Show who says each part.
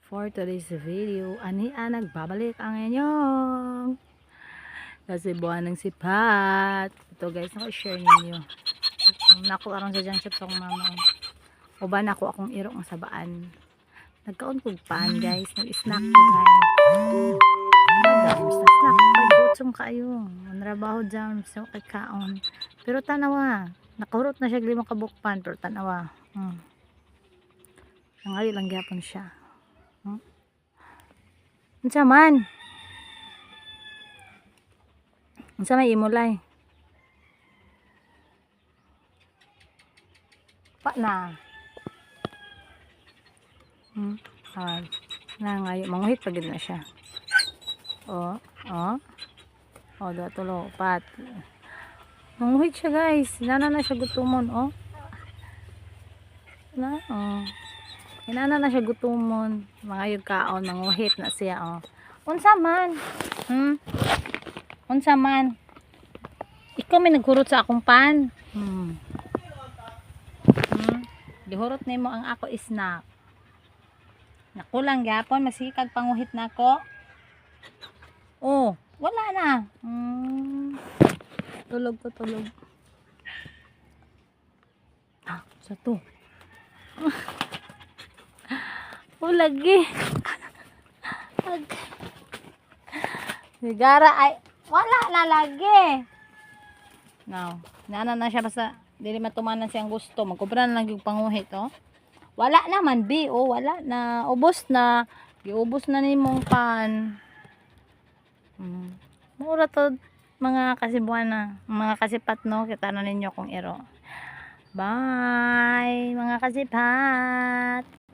Speaker 1: For today's video, nagbabalik ang inyong Kasibuan ng Sipat. Ito guys, naka-share ninyo. Naku aron sa dyan siya tong mama. O ba naku akong irok ng sabaan. Nagkaon kong pan guys, nag-snack ko guys. Sa snack pa gutom kayo. Manrabaho dyan sa kakaon. Pero tanawa, nakahurot na siya 5 kabukpan pero tanawa. Nangali lang gyapon siya. Unsa man? Unsa may imulay? Pa na. Nangayo manguhit pa gid na siya. Oh. Do tulo pat. Manguhit siya guys. Inana na siya gutumon, oh. Inana na siya gutumon. Mga yung kaon, manguhit na siya, oh. Unsa man? Unsa man? Ikaw may naghurot sa akong pan. Gihurot nimo ang ako snack. Nakulang gyapon, masikag panguhit na ako. Oh, wala na. Tulog. Sa to. Lagi. Sigara ay wala na lagi. Now, nana na siya basta dili matumanan siyang gusto. Magkubra na lang yung panguhit, oh. Wala naman bi, oh, wala na. Ubos na. Giubos na nimong pan. Mura to mga kasibuan na, mga kasipat, no. Kita na ninyo kung iro. Bye mga kasipat.